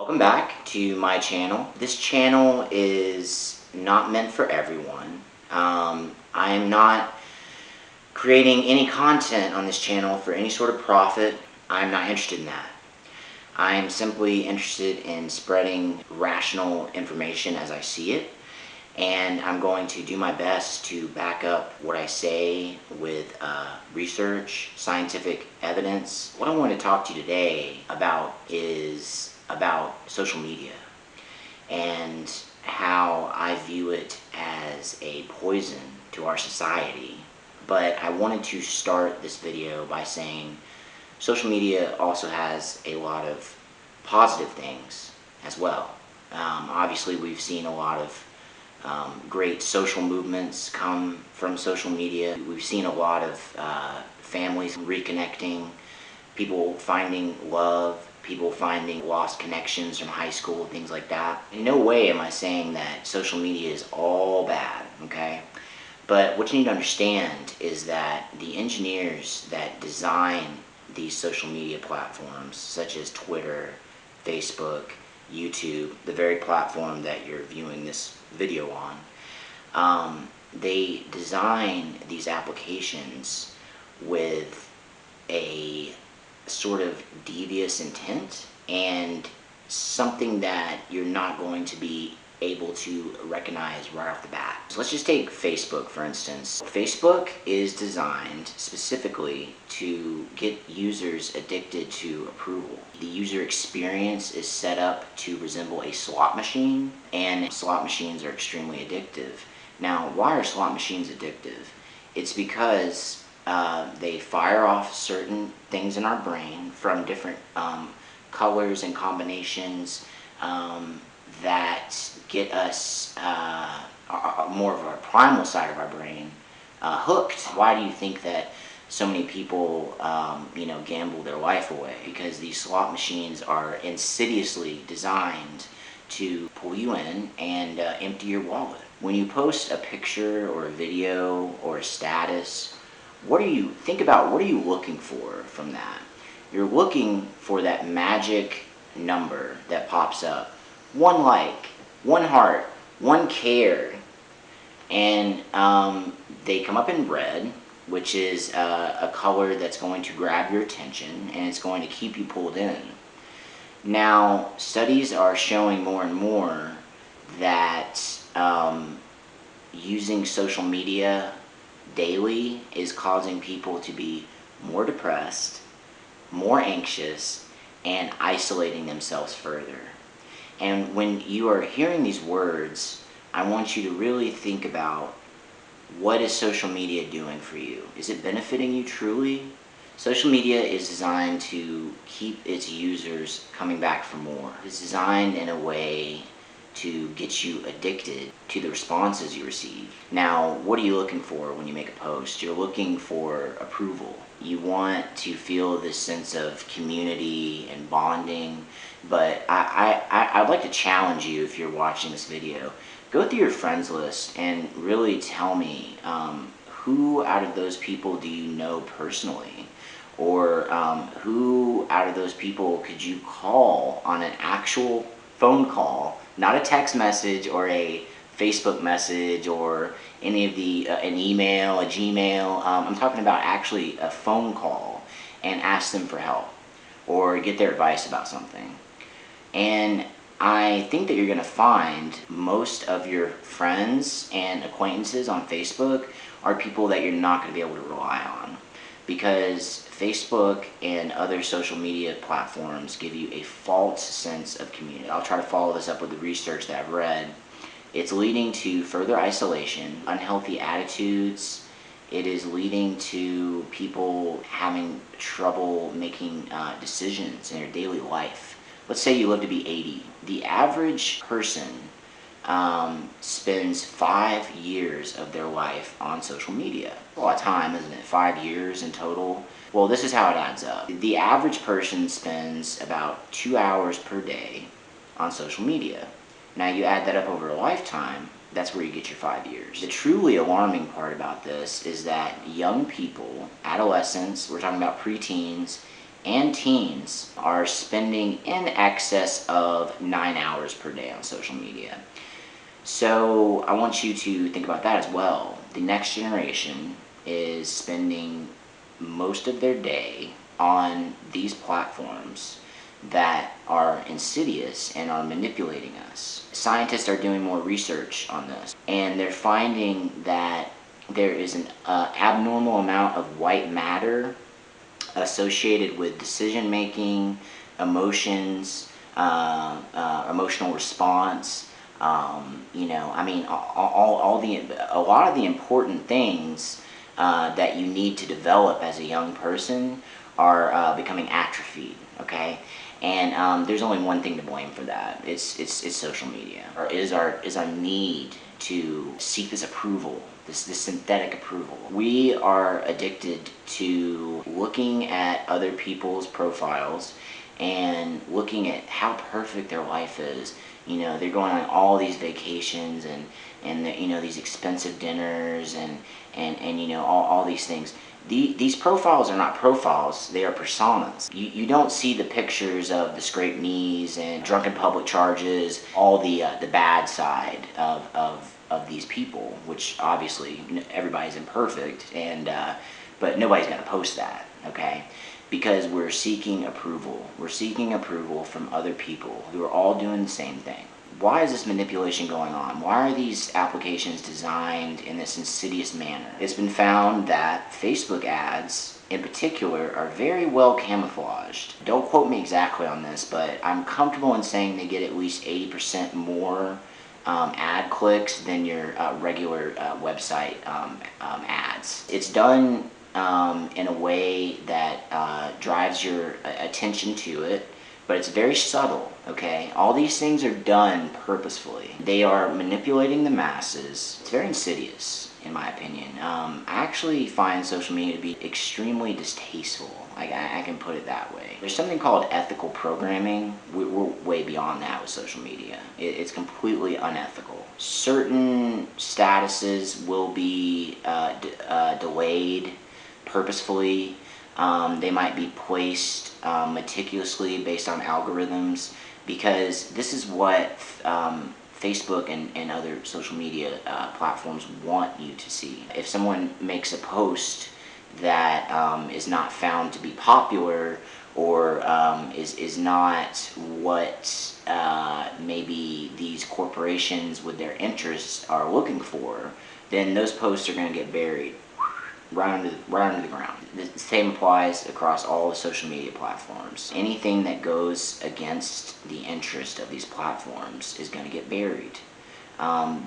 Welcome back to my channel. This channel is not meant for everyone. I am not creating any content on this channel for any sort of profit. I'm not interested in that. I am simply interested in spreading rational information as I see it, and I'm going to do my best to back up what I say with research, scientific evidence. What I want to talk to you today about is about social media and how I view it as a poison to our society. But I wanted to start this video by saying social media also has a lot of positive things as well. Obviously, we've seen a lot of great social movements come from social media. We've seen a lot of families reconnecting, people finding love, people finding lost connections from high school, things like that. In no way am I saying that social media is all bad, okay? But what you need to understand is that the engineers that design these social media platforms, such as Twitter, Facebook, YouTube, the very platform that you're viewing this video on, they design these applications with a sort of devious intent and something that you're not going to be able to recognize right off the bat. So let's just take Facebook for instance. Facebook is designed specifically to get users addicted to approval. The user experience is set up to resemble a slot machine, and slot machines are extremely addictive. Now, why are slot machines addictive? It's because they fire off certain things in our brain from different colors and combinations that get us more of our primal side of our brain hooked. Why do you think that so many people gamble their life away? Because these slot machines are insidiously designed to pull you in and empty your wallet. When you post a picture or a video or a status, think about what are you looking for from that? You're looking for that magic number that pops up. One like, one heart, one care, and they come up in red, which is a color that's going to grab your attention and it's going to keep you pulled in. Now, studies are showing more and more that using social media daily is causing people to be more depressed, more anxious, and isolating themselves further. And when you are hearing these words, I want you to really think about, what is social media doing for you? Is it benefiting you truly? Social media is designed to keep its users coming back for more. It's designed in a way to get you addicted to the responses you receive. Now, what are you looking for when you make a post? You're looking for approval. You want to feel this sense of community and bonding, but I'd like to challenge you, if you're watching this video, go through your friends list and really tell me who out of those people do you know personally? Or who out of those people could you call on an actual phone call, not a text message or a Facebook message or any of the an email, a Gmail. I'm talking about actually a phone call, and ask them for help or get their advice about something. And I think that you're going to find most of your friends and acquaintances on Facebook are people that you're not going to be able to rely on, because Facebook and other social media platforms give you a false sense of community. I'll try to follow this up with the research that I've read. It's leading to further isolation, unhealthy attitudes. It is leading to people having trouble making decisions in their daily life. Let's say you live to be 80. The average person spends 5 years of their life on social media. A lot of time, isn't it? 5 years in total. Well, this is how it adds up. The average person spends about 2 hours per day on social media. Now you add that up over a lifetime, that's where you get your 5 years. The truly alarming part about this is that young people, adolescents, we're talking about preteens, and teens are spending in excess of 9 hours per day on social media. So I want you to think about that as well. The next generation is spending most of their day on these platforms that are insidious and are manipulating us. Scientists are doing more research on this, and they're finding that there is an abnormal amount of white matter associated with decision making, emotions, emotional response. A lot of the important things that you need to develop as a young person are becoming atrophied. Okay, and there's only one thing to blame for that. It's social media. Or is our need to seek this approval, this synthetic approval. We are addicted to looking at other people's profiles and looking at how perfect their life is. They're going on all these vacations and these expensive dinners and all these things. These profiles are not profiles, they are personas. You don't see the pictures of the scraped knees and drunken public charges, all the bad side of these people, which obviously everybody's imperfect, but nobody's going to post that, okay? Because we're seeking approval. We're seeking approval from other people who are all doing the same thing. Why is this manipulation going on? Why are these applications designed in this insidious manner? It's been found that Facebook ads, in particular, are very well camouflaged. Don't quote me exactly on this, but I'm comfortable in saying they get at least 80% more ad clicks than your regular website ads. It's done in a way that drives your attention to it, but it's very subtle, okay? All these things are done purposefully. They are manipulating the masses. It's very insidious, in my opinion. I actually find social media to be extremely distasteful. I can put it that way. There's something called ethical programming. We're way beyond that with social media. It's completely unethical. Certain statuses will be delayed purposefully. They might be placed meticulously based on algorithms, because this is what Facebook and other social media platforms want you to see. If someone makes a post that is not found to be popular, or is not what maybe these corporations with their interests are looking for, then those posts are going to get buried right under the ground. The same applies across all the social media platforms. Anything that goes against the interest of these platforms is going to get buried.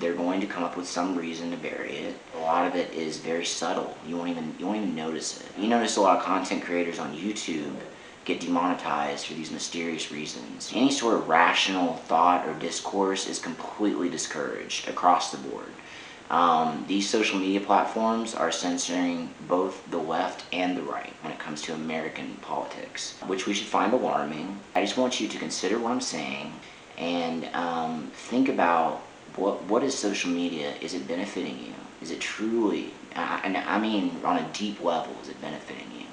They're going to come up with some reason to bury it. A lot of it is very subtle. You won't even notice it. You notice a lot of content creators on YouTube get demonetized for these mysterious reasons. Any sort of rational thought or discourse is completely discouraged across the board. These social media platforms are censoring both the left and the right when it comes to American politics, which we should find alarming. I just want you to consider what I'm saying and think about what is social media? Is it benefiting you? Is it truly, I mean on a deep level, is it benefiting you?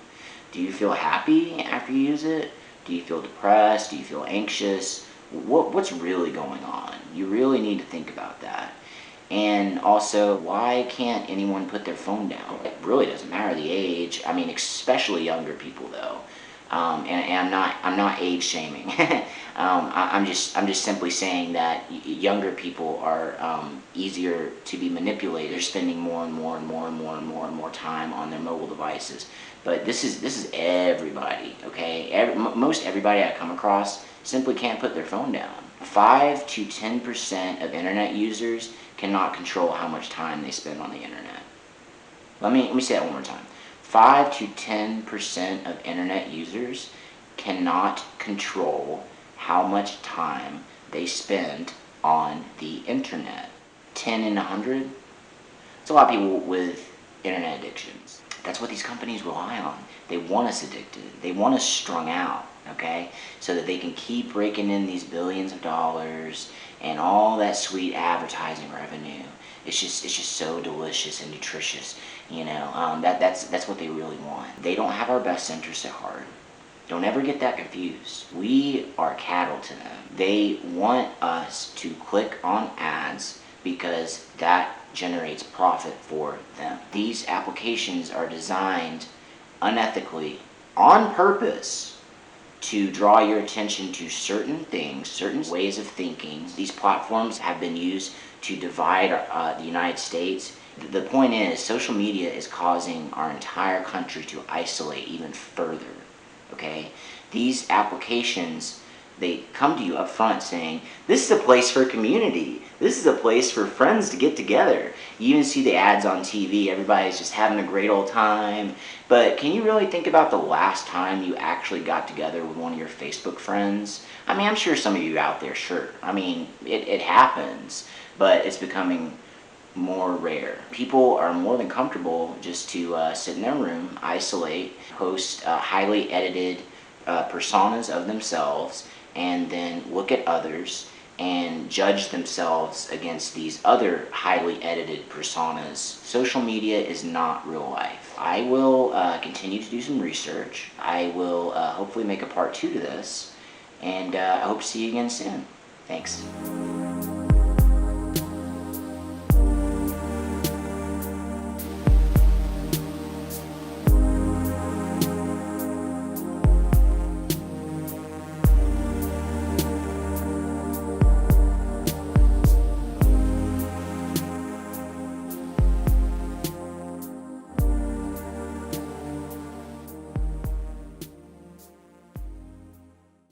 Do you feel happy after you use it? Do you feel depressed? Do you feel anxious? What's really going on? You really need to think about that. And also, why can't anyone put their phone down? It really doesn't matter the age. I mean, especially younger people, though. And I'm not age shaming. I'm just simply saying that younger people are easier to be manipulated. They're spending more and more time on their mobile devices. But this is everybody, okay? Most everybody I come across simply can't put their phone down. 5 to 10% of internet users cannot control how much time they spend on the internet. Let me say that one more time. 5 to 10% of internet users cannot control how much time they spend on the internet. 10 in 100? It's a lot of people with internet addictions. That's what these companies rely on. They want us addicted. They want us strung out, okay? So that they can keep raking in these billions of dollars and all that sweet advertising revenue. It's just so delicious and nutritious, that's what they really want. They don't have our best interests at heart. Don't ever get that confused. We are cattle to them. They want us to click on ads because that generates profit for them. These applications are designed unethically, on purpose, to draw your attention to certain things, certain ways of thinking. These platforms have been used to divide the United States. The point is, social media is causing our entire country to isolate even further, okay? These applications, they come to you up front saying, this is a place for community. This is a place for friends to get together. You even see the ads on TV, everybody's just having a great old time. But can you really think about the last time you actually got together with one of your Facebook friends? I mean, I'm sure some of you out there, sure. I mean, it happens, but it's becoming more rare. People are more than comfortable just to sit in their room, isolate, post highly edited personas of themselves, and then look at others and judge themselves against these other highly edited personas. Social media is not real life. I will continue to do some research. I will hopefully make a part 2 to this, and I hope to see you again soon. Thanks.